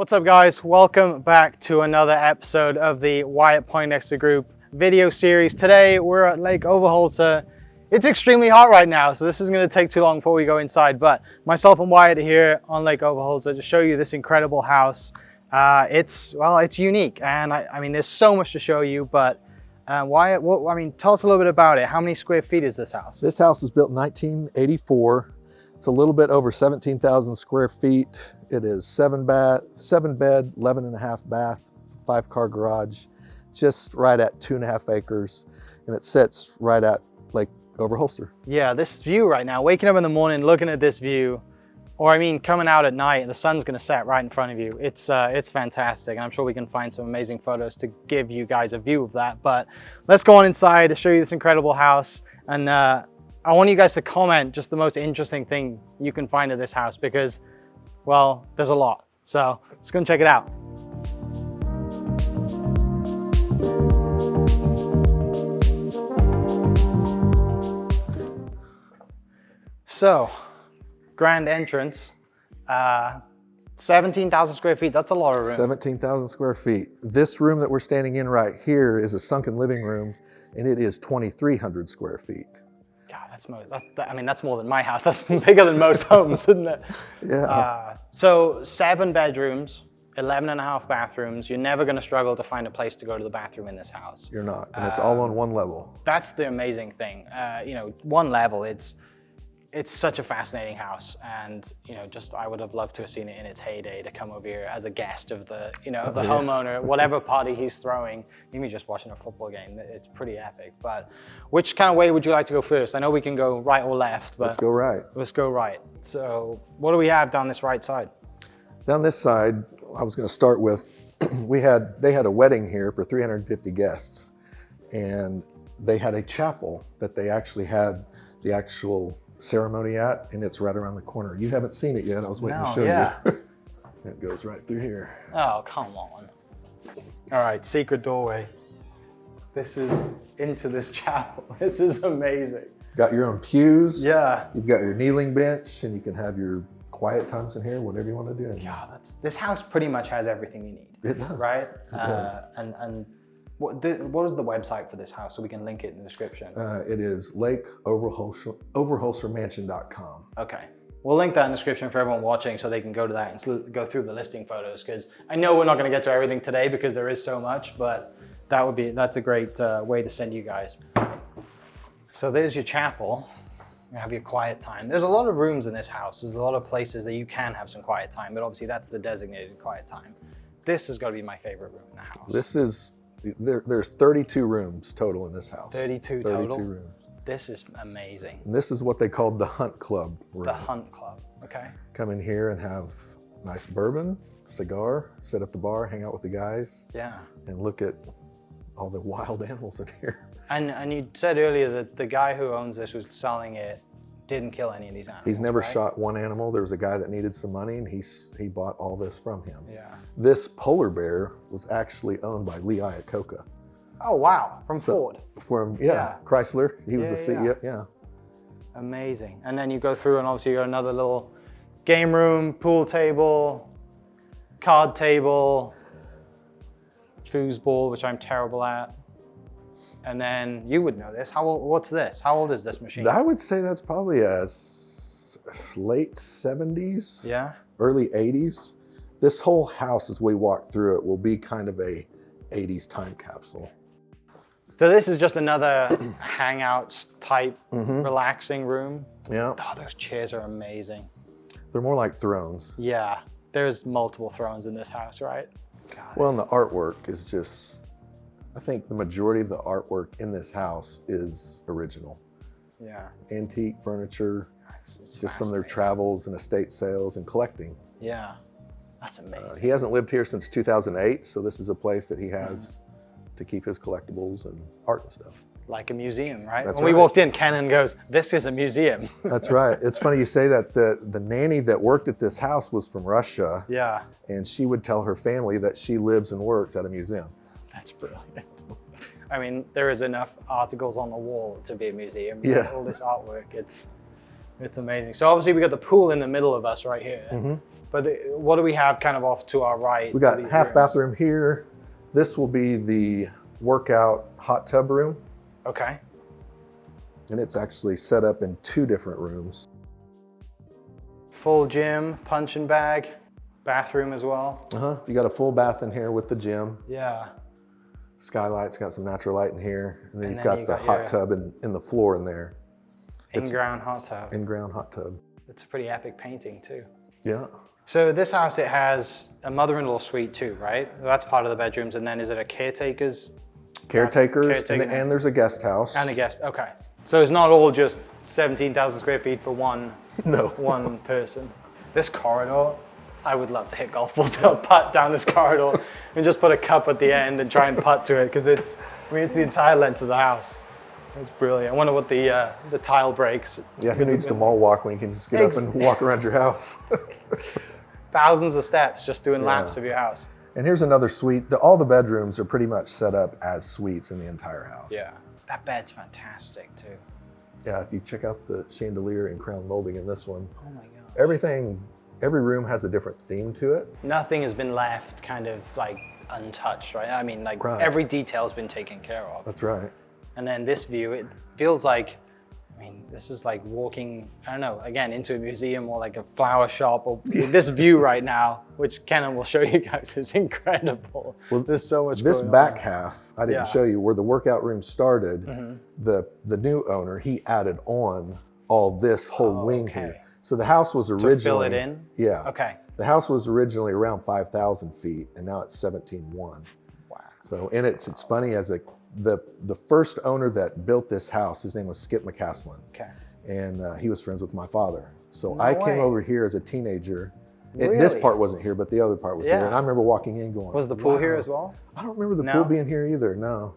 What's up, guys? Welcome back to another episode of the Wyatt Poindexter Group video series. Today we're at Lake Overholser. It's extremely hot right now, so this isn't going to take too long before we go inside, but myself and Wyatt are here on Lake Overholser to show you this incredible house. It's unique, and I mean there's so much to show you, but Wyatt, tell us a little bit about it. How many square feet is this house? This house was built in 1984. It's a little bit over 17,000 square feet. It is 7 bed, 11.5 bath, 5-car garage, just right at 2.5 acres. And it sits right at Lake Overholser. Yeah, this view right now, waking up in the morning, looking at this view, or I mean, coming out at night, the sun's gonna set right in front of you. It's fantastic. And I'm sure we can find some amazing photos to give you guys a view of that. But let's go on inside to show you this incredible house. And I want you guys to comment just the most interesting thing you can find at this house because, well, there's a lot. So let's go and check it out. So, grand entrance, 17,000 square feet. That's a lot of room. 17,000 square feet. This room that we're standing in right here is a sunken living room, and it is 2,300 square feet. God, that's more than my house. That's bigger than most homes, isn't it? Yeah. So 7 bedrooms, 11.5 bathrooms. You're never going to struggle to find a place to go to the bathroom in this house. You're not, and it's all on one level. That's the amazing thing. One level. It's such a fascinating house, and I would have loved to have seen it in its heyday to come over here as a guest of the homeowner, whatever party he's throwing. Maybe just watching a football game. It's pretty epic. But which kind of way would you like to go first? I know we can go right or left, but let's go right. Let's go right. So what do we have down this right side? Down this side, I was going to start with, they had a wedding here for 350 guests, and they had a chapel that they actually had the actual ceremony at, and it's right around the corner. You haven't seen it yet. I was waiting to show you. It goes right through here. Oh, come on. All right, secret doorway. This is into this chapel. This is amazing. Got your own pews. Yeah. You've got your kneeling bench, and you can have your quiet times in here, whatever you want to do. Yeah, this house pretty much has everything you need. It does. Right? It does. And what is the website for this house so we can link it in the description? It is overholsermansion.com. Okay. We'll link that in the description for everyone watching so they can go to that and go through the listing photos, because I know we're not going to get to everything today because there is so much, but that's a great way to send you guys. So there's your chapel. You have your quiet time. There's a lot of rooms in this house. There's a lot of places that you can have some quiet time, but obviously that's the designated quiet time. This has got to be my favorite room in the house. There's 32 rooms total in this house. 32 total? rooms. This is amazing. And this is what they called the Hunt Club room. The Hunt Club, okay. Come in here and have nice bourbon, cigar, sit at the bar, hang out with the guys. Yeah. And look at all the wild animals in here. And you said earlier that the guy who owns this was selling it, didn't kill any of these animals. He's never right? shot one animal. There was a guy that needed some money, and he bought all this from him. Yeah. This polar bear was actually owned by Lee Iacocca. Oh wow, from Ford. Yeah, Chrysler. He was the CEO. Yeah. Amazing. And then you go through, and obviously you got another little game room, pool table, card table, foosball, which I'm terrible at. And then you would know this. What's this? How old is this machine? I would say that's probably a late 70s, yeah, early 80s. This whole house, as we walk through it, will be kind of a 80s time capsule. So this is just another hangouts type relaxing room. Yeah. Oh, those chairs are amazing. They're more like thrones. Yeah, there's multiple thrones in this house, right? God, well, and the artwork is just, I think the majority of the artwork in this house is original. Yeah. Antique furniture, it's just from their travels and estate sales and collecting. Yeah, that's amazing. He hasn't lived here since 2008, so this is a place that he has to keep his collectibles and art and stuff. Like a museum, right? That's when we walked in, Kenan goes, "This is a museum." That's right. It's funny you say that. The nanny that worked at this house was from Russia. Yeah. And she would tell her family that she lives and works at a museum. That's brilliant. I mean, there is enough articles on the wall to be a museum. Yeah. All this artwork, It's amazing. So obviously we got the pool in the middle of us right here. But what do we have kind of off to our right? We got half bathroom here. This will be the workout hot tub room. Okay. And it's actually set up in 2 different rooms. Full gym, punching bag, bathroom as well. You got a full bath in here with the gym. Yeah. Skylight's got some natural light in here. And then you've got the hot tub in the floor in there. In-ground hot tub. In-ground hot tub. It's a pretty epic painting too. Yeah. So this house, it has a mother-in-law suite too, right? That's part of the bedrooms. And then is it a caretakers? Caretakers, and there's a guest house. And a guest, okay. So it's not all just 17,000 square feet for one person. This corridor, I would love to hit golf balls and putt down this corridor and just put a cup at the end and try and putt to it because it's the entire length of the house. It's brilliant. I wonder what the tile breaks. Yeah, who needs to mall walk when you can just get up and walk around your house? Thousands of steps just doing laps of your house. And here's another suite. All the bedrooms are pretty much set up as suites in the entire house. Yeah, that bed's fantastic too. Yeah, if you check out the chandelier and crown molding in this one. Oh my God. Every room has a different theme to it. Nothing has been left kind of like untouched, right? I mean, like every detail's been taken care of. That's right. And then this view, it feels like, I mean, this is like walking, I don't know, again, into a museum or like a flower shop. Or this view right now, which Kenan will show you guys, is incredible. Well, there's so much This going back on. half, I didn't show you, where the workout room started, the new owner, he added on all this whole wing here. So the house was originally— To fill it in? Yeah. Okay. The house was originally around 5,000 feet, and now it's 17,100. Wow. So, and it's funny, the first owner that built this house, his name was Skip McCaslin. Okay. And he was friends with my father. So No I way. came over here as a teenager. Really? This part wasn't here, but the other part was here. Yeah. And I remember walking in going— Was the pool here wow. as well? I don't remember the pool being here either, no.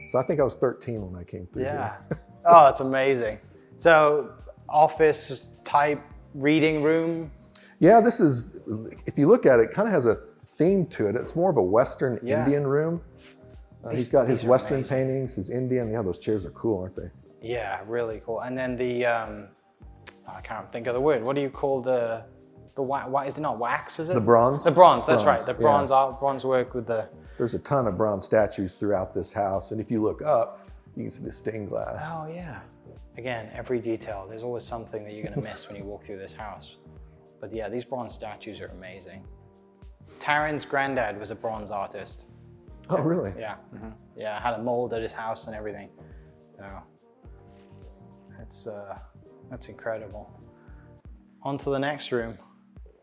So I think I was 13 when I came through here. Oh, that's amazing. So office type reading room. Yeah, this is, if you look at it, kind of has a theme to it. It's more of a Western Indian room. He's got his Western paintings, his Indian. Yeah, those chairs are cool, aren't they? Yeah, really cool. And then the, I can't think of the word. What do you call the is it not wax, is it? The bronze? The bronze, that's right. The yeah. bronze work with the... There's a ton of bronze statues throughout this house. And if you look up, you can see the stained glass. Oh yeah. Again, every detail. There's always something that you're gonna miss when you walk through this house. But yeah, these bronze statues are amazing. Taryn's granddad was a bronze artist. Oh, really? Yeah. Yeah, had a mold at his house and everything. So that's incredible. On to the next room.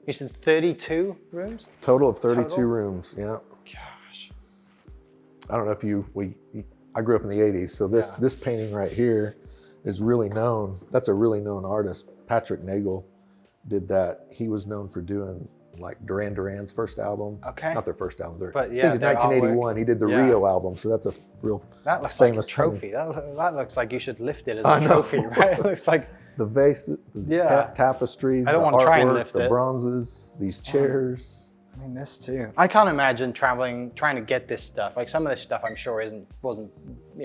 You said 32 rooms? Total of 32 Total? rooms, yeah. Gosh. I don't know if I grew up in the 80s, so this painting right here is really known. That's a really known artist. Patrick Nagel did that. He was known for doing like Duran Duran's first album. Okay. Not their first album. But I think it's 1981. He did the Rio album, so that's a real That looks famous like a trophy. That looks like you should lift it as a trophy, right? It looks like the vases, tapestries, I don't the want to try and artwork, lift the it. bronzes, these chairs. I mean, this too. I can't imagine trying to get this stuff. Like some of this stuff, I'm sure wasn't.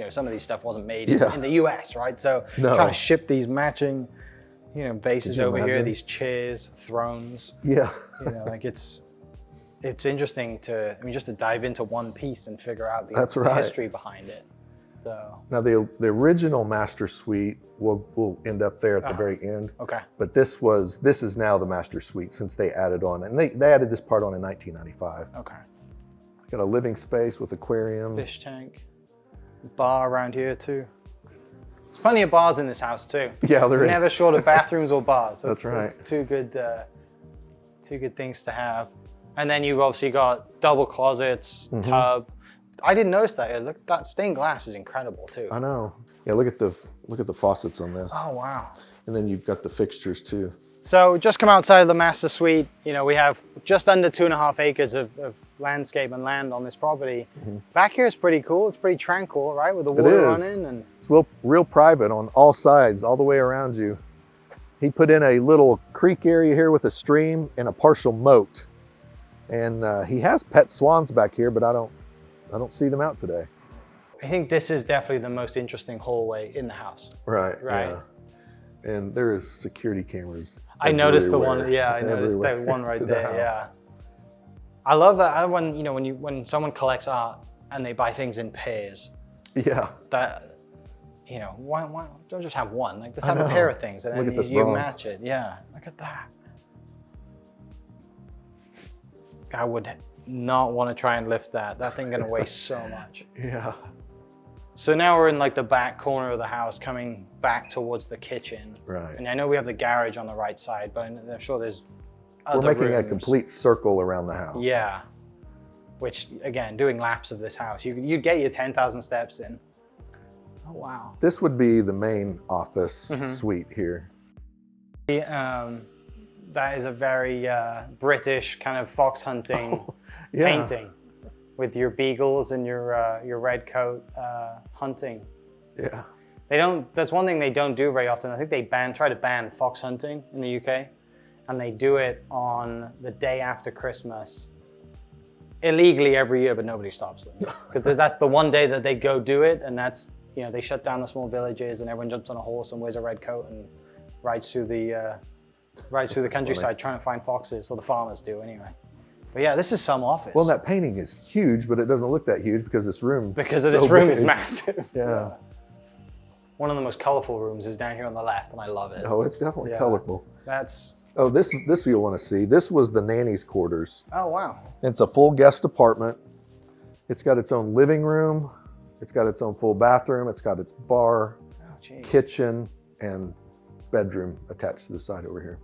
Some of these stuff wasn't made in the U.S., right? So trying to ship these matching, bases over here, these chairs, thrones. Yeah. Like it's interesting just to dive into one piece and figure out the history behind it. So now the original master suite will end up there at the very end. Okay. But this is now the master suite since they added on, and they added this part on in 1995. Okay. Got a living space with aquarium. Fish tank. Bar around here too. There's plenty of bars in this house too. Yeah, there is. Never short of bathrooms or bars. That's right. That's two good things to have. And then you've obviously got double closets, tub. I didn't notice that. Look, that stained glass is incredible too. I know. Yeah, look at the faucets on this. Oh wow. And then you've got the fixtures too. So just come outside of the master suite. We have just under 2.5 acres of landscape and land on this property. Back here is pretty cool. It's pretty tranquil, right? With the water running and it's real private on all sides, all the way around you. He put in a little creek area here with a stream and a partial moat. And he has pet swans back here, but I don't see them out today. I think this is definitely the most interesting hallway in the house. Right. Right. Yeah. And there is security cameras. I noticed the everywhere. one. Yeah, I It's noticed that everywhere one right to the there. Yeah. house. I love that when when someone collects art and they buy things in pairs. Yeah. That why don't just have one? Like, let's I have a know. pair of things and Look then at this you bronze. match it. Yeah, look at that. I would not want to try and lift that. That thing gonna weigh so much. Yeah. So now we're in like the back corner of the house, coming back towards the kitchen. Right. And I know we have the garage on the right side, but I'm sure there's We're other making a rooms. complete circle around the house. Yeah. Which, again, doing laps of this house, you'd get your 10,000 steps in. Oh, wow. This would be the main office Mm-hmm. suite here. That is a very British kind of fox hunting Yeah. painting with your beagles and your red coat hunting. Yeah. That's one thing they don't do very often. I think they try to ban fox hunting in the UK, and they do it on the day after Christmas. Illegally every year, but nobody stops them. Because that's the one day that they go do it, and that's, they shut down the small villages and everyone jumps on a horse and wears a red coat and rides through the countryside funny. trying to find foxes, or the farmers do anyway. But yeah, this is some office. Well, that painting is huge, but it doesn't look that huge because this room is massive. Yeah. One of the most colorful rooms is down here on the left, and I love it. Oh, it's definitely Yeah. colorful. That's, Oh, this you'll want to see. This was the nanny's quarters. oh wow. It's a full guest apartment. It's got its own living room. It's got its own full bathroom. It's got its bar, Oh geez. kitchen, and bedroom attached to the side over here.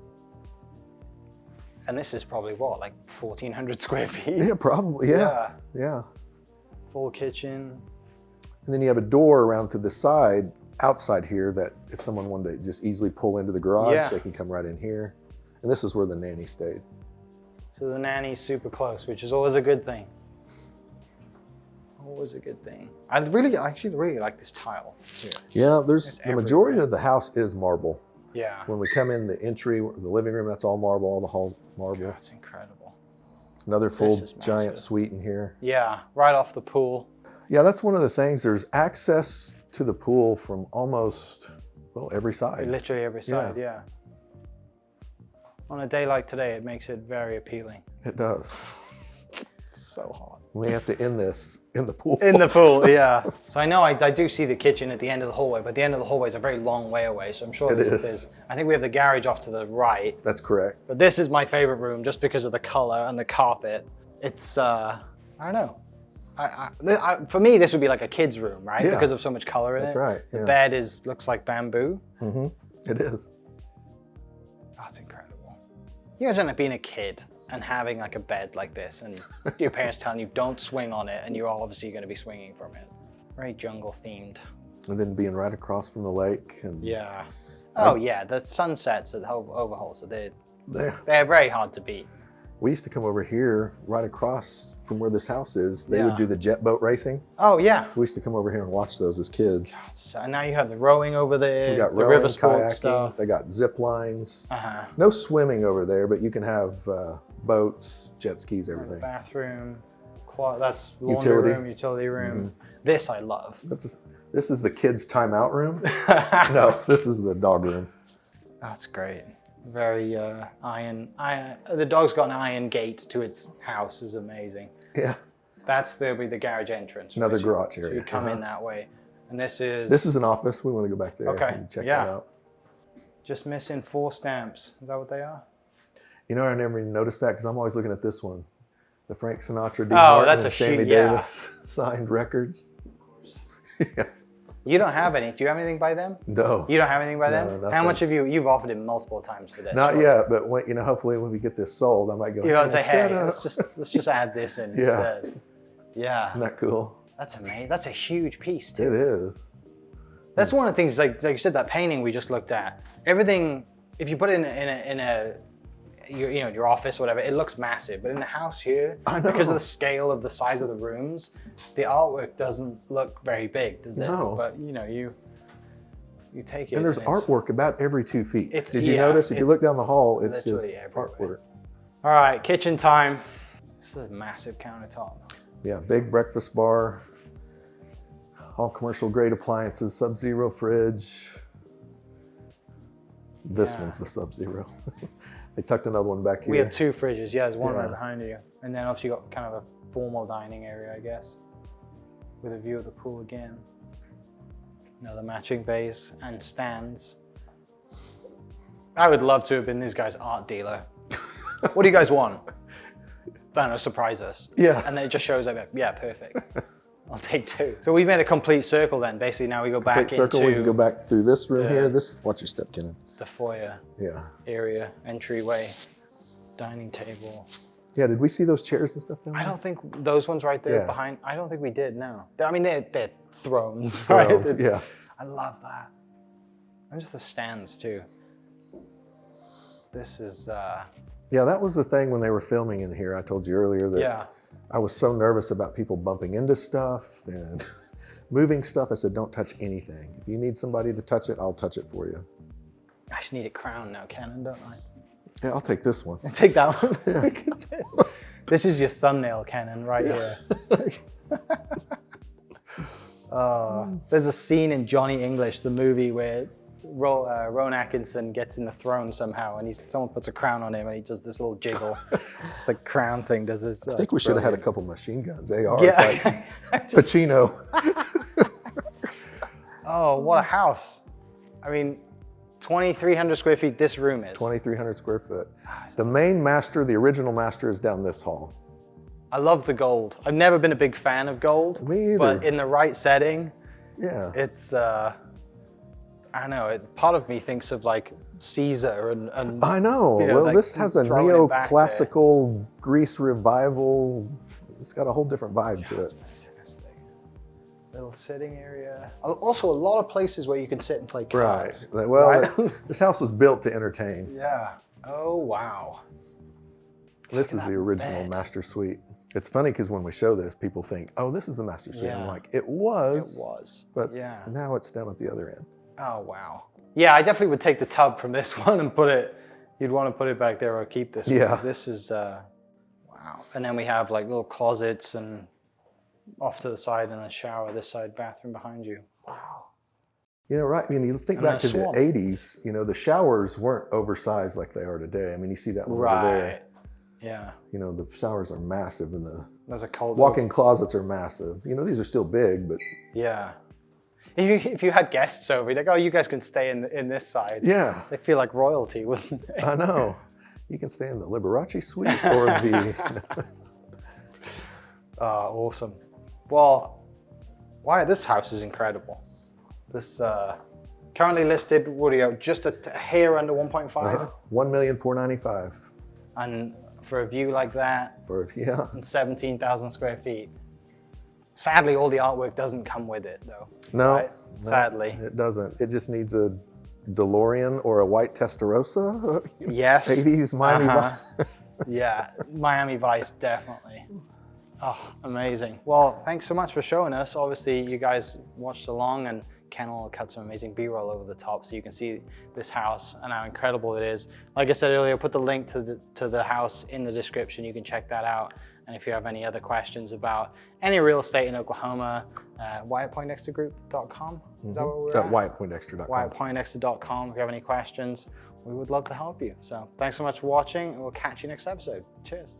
And this is probably what, like 1,400 square feet? Yeah, probably. Yeah. Full kitchen. And then you have a door around to the side, outside here, that if someone wanted to just easily pull into the garage, Yeah. they can come right in here. And this is where the nanny stayed. So the nanny's super close, which is always a good thing. Always a good thing. I actually really like this tile here. Yeah, It's the majority everywhere. of the house is marble. Yeah. When we come in the entry, the living room, that's all marble, all the halls marble. That's incredible. Another full is giant massive. suite in here. Yeah, right off the pool. Yeah, that's one of the things. There's access to the pool from almost, every side. Literally every side, yeah. On a day like today, it makes it very appealing. It does. It's so hot. We have to end this in the pool. In the pool, yeah. So I know I do see the kitchen at the end of the hallway, but the end of the hallway is a very long way away. So I'm sure It is. there's, I think we have the garage off to the right, That's correct. but this is my favorite room just because of the color and the carpet. It's, I don't know. For me, this would be like a kid's room, right? Yeah. Because of so much color in That's it. right, The yeah. bed looks like bamboo. Mm-hmm. It is. Oh, it's incredible. You imagine like being a kid and having like a bed like this and your parents telling you don't swing on it, and you're obviously going to be swinging from it. Very jungle themed. And then being right across from the lake. And Yeah. Oh yeah, the sunsets at Overholser, They, they're very hard to beat. we used to come over here right across from where this house is. They Yeah. would do the jet boat racing. Oh yeah. So we used to come over here and watch those as kids. So now you have the rowing over there, We got the rowing, river sports kayaking. stuff. They got zip lines. Uh-huh. No swimming over there, but you can have boats, jet skis, everything. Bathroom, that's laundry Utility. room, utility room. This I love. This is the kids' timeout room. No, this is the dog room. That's great. Very iron. The dog's got an iron gate to its house. Is amazing. Yeah. There'll be the garage entrance. Another which garage So area. you come in Uh-huh. that way, and this is This is an office. We want to go back there Okay, and check yeah. that out. just missing 4 stamps. Is that what they are? You know, I never even noticed that because I'm always looking at this one. The Frank Sinatra, Dean Oh, Martin, that's and a Sammy shoot, yeah. Davis signed records. Yeah. You don't have any. Do you have anything by them? No, You don't have anything by No, them? How nothing. much have you've offered him multiple times for this? not surely. yet. But when, hopefully when we get this sold, I might go. You gotta say, instead hey, of-" let's just add this in instead. Yeah. Isn't that cool? That's amazing. That's a huge piece too. It is. That's one of the things, like you said, that painting we just looked at. Everything, if you put it in your office or whatever, it looks massive. But in the house here, I know. because of the scale of the size of the rooms, the artwork doesn't look very big, does it? No. But you take it. And there's it's artwork about every 2 feet. It's- Did you yeah, notice? If you it's look down the hall, it's just literally everywhere. artwork. All right, kitchen time. This is a massive countertop. Yeah, big breakfast bar, all commercial grade appliances, Sub-Zero fridge, This Yeah. one's the Sub-Zero. They tucked another one back here. We have 2 fridges. Yeah, there's one right Yeah. behind you. And then obviously you got kind of a formal dining area, I guess, with a view of the pool again. Another matching base and stands. I would love to have been this guy's art dealer. What do you guys want? I don't know, surprise us. Yeah. And then it just shows up, yeah, perfect. I'll take 2. So we've made a complete circle then. Basically now we go back Complete circle, into we can go back through this room the- here. Watch your step, Kenan. the foyer Yeah. area, entryway, dining table. Yeah, did we see those chairs and stuff down there? I don't think those ones right there Yeah. behind, I don't think we did, no. I mean, they're thrones, right? Thrones, It's- yeah. I love that. And just the stands too. This is, Yeah, that was the thing when they were filming in here. I told you earlier that Yeah. I was so nervous about people bumping into stuff and moving stuff. I said, don't touch anything. If you need somebody to touch it, I'll touch it for you. I just need a crown now, Canon, don't I? Yeah, I'll take this one. Take that one. Look at this. This is your thumbnail, Canon, right here. There's a scene in Johnny English, the movie, where Rowan Atkinson gets in the throne somehow, and someone puts a crown on him, and he does this little jiggle. It's like crown thing. Does this? I think we should have had a couple machine guns. ARs, Yeah. like Pacino. Oh, what a house! I mean, 2,300 square feet. This room is. 2,300 square foot. The main master, the original master, is down this hall. I love the gold. I've never been a big fan of gold. Me either. But in the right setting, Yeah. it's. I don't know. Part of me thinks of like Caesar and I know. you know, Well, like this has a throwing it back neoclassical Greece revival. It's got a whole different vibe to it's it. fantastic. Little sitting area. Also, a lot of places where you can sit and play cards. Right. Well, Right? this house was built to entertain. Yeah. Oh wow. This Look is at the that original bed. master suite. It's funny because when we show this, people think, "Oh, this is the master suite." Yeah. I'm like, "It was." It was. But Yeah. now it's down at the other end. Oh wow. Yeah, I definitely would take the tub from this one and put it. You'd want to put it back there or keep this one. Yeah. This is wow. And then we have like little closets and off to the side and a shower. This side, bathroom behind you. Wow. You know, right? I mean, you think And back a to the swamp. 80s, you know, the showers weren't oversized like they are today. I mean, you see that one over Right. there. Yeah. You know, the showers are massive and the There's a cold walk-in closets are massive. You know, these are still big, but Yeah. If you had guests over, you'd like, oh, you guys can stay in this side. yeah, They feel like royalty, wouldn't they? I know. You can stay in the Liberace suite or the... Awesome. Well, Wyatt, this house is incredible. This currently listed, what do you got, just a hair under 1.5? 1,495,000 And for a view like that, for, yeah. and 17,000 square feet. Sadly, all the artwork doesn't come with it, though. No, right? no, Sadly. it doesn't. It just needs a DeLorean or a white Testarossa. Yes. 80s Miami Uh-huh. Vice. Yeah, Miami Vice, definitely. Oh, amazing. Well, thanks so much for showing us. Obviously, you guys watched along, and Kennel cut some amazing B-roll over the top so you can see this house and how incredible it is. Like I said earlier, I'll put the link to the house in the description. You can check that out. And if you have any other questions about any real estate in Oklahoma, WyattPoindexterGroup.com. Is that where we're at? WyattPoindexter.com. WyattPoindexter.com. If you have any questions, we would love to help you. So thanks so much for watching, and we'll catch you next episode. Cheers.